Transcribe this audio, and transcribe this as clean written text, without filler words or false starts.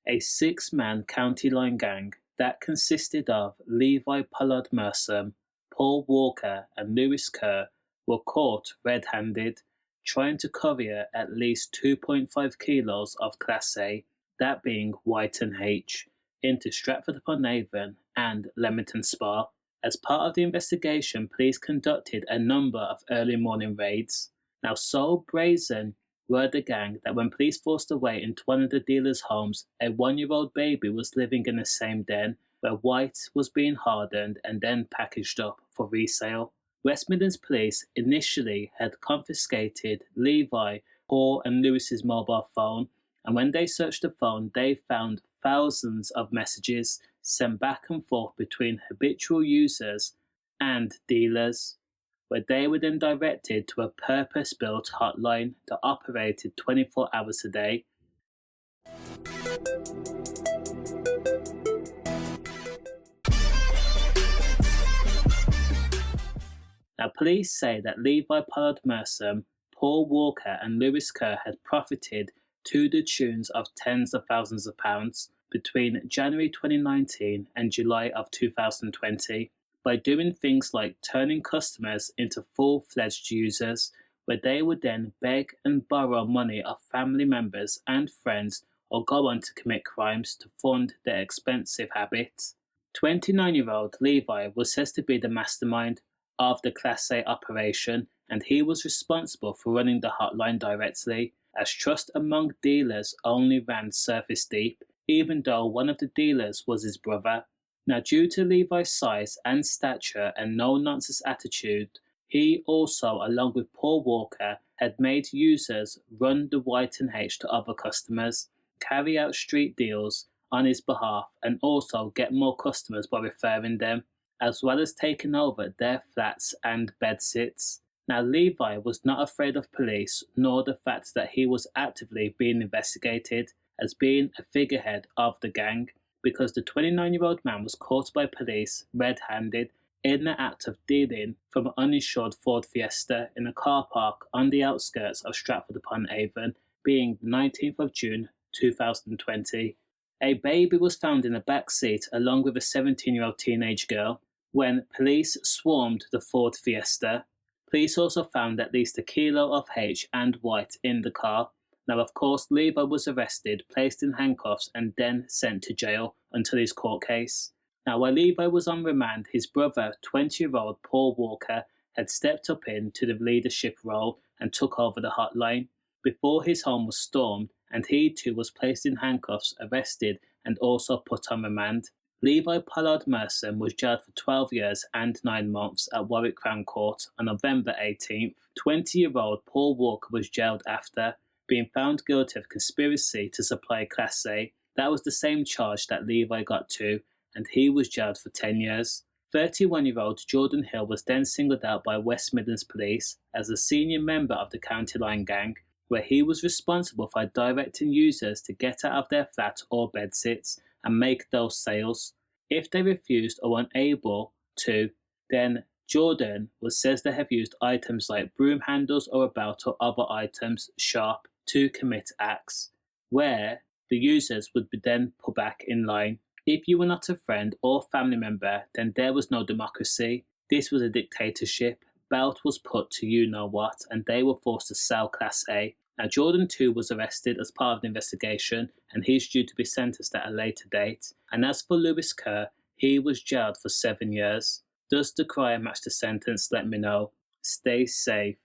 A 6-man county line gang that consisted of Levi Pollard Mersom, Paul Walker and Lewis Kerr were caught red-handed, trying to courier at least 2.5 kilos of Class A, that being White and H, into Stratford upon Avon and Leamington Spa. As part of the investigation, police conducted a number of early morning raids. Now, so brazen were the gang that when police forced their way into one of the dealers' homes, a 1-year-old baby was living in the same den where White was being hardened and then packaged up for resale. West Midlands police initially had confiscated Levi, Paul and Lewis's mobile phone, and when they searched the phone, they found thousands of messages sent back and forth between habitual users and dealers, where they were then directed to a purpose-built hotline that operated 24 hours a day. Now, police say that Levi Pollard Mersom, Paul Walker and Lewis Kerr had profited to the tunes of tens of thousands of pounds between January 2019 and July of 2020 by doing things like turning customers into full-fledged users, where they would then beg and borrow money of family members and friends or go on to commit crimes to fund their expensive habits. 29-year-old Levi was said to be the mastermind of the Class A operation, and he was responsible for running the hotline directly, as trust among dealers only ran surface deep, even though one of the dealers was his brother. Now, due to Levi's size and stature and no-nonsense attitude, he also, along with Paul Walker, had made users run the White and H to other customers, carry out street deals on his behalf, and also get more customers by referring them, as well as taking over their flats and bedsits. Now, Levi was not afraid of police, nor the fact that he was actively being investigated as being a figurehead of the gang, because the 29-year-old man was caught by police red-handed in the act of dealing from an uninsured Ford Fiesta in a car park on the outskirts of Stratford upon Avon, being the 19th of June 2020. A baby was found in the back seat along with a 17-year-old teenage girl when police swarmed the Ford Fiesta. Police also found at least a kilo of H and White in the car. Now, of course, Levi was arrested, placed in handcuffs, and then sent to jail until his court case. Now, while Levi was on remand, his brother, 20-year-old Paul Walker, had stepped up into the leadership role and took over the hotline before his home was stormed, and he too was placed in handcuffs, arrested, and also put on remand. Levi Pollard Mersom was jailed for 12 years and 9 months at Warwick Crown Court on November 18th. 20-year-old Paul Walker was jailed after being found guilty of conspiracy to supply Class A. That was the same charge that Levi got too, and he was jailed for 10 years. 31-year-old Jordan Hill was then singled out by West Midlands Police as a senior member of the County Line Gang, where he was responsible for directing users to get out of their flat or bedsits and make those sales. If they refused or were unable to, then Jordan was said to have used items like broom handles or a belt or other items sharp to commit acts, where the users would be then put back in line. If you were not a friend or family member, then there was no democracy. This was a dictatorship. Belt was put to you-know-what, and they were forced to sell Class A. Now, Jordan too was arrested as part of the investigation, and he's due to be sentenced at a later date. And as for Lewis Kerr, he was jailed for 7 years. Does the crime match the sentence? Let me know. Stay safe.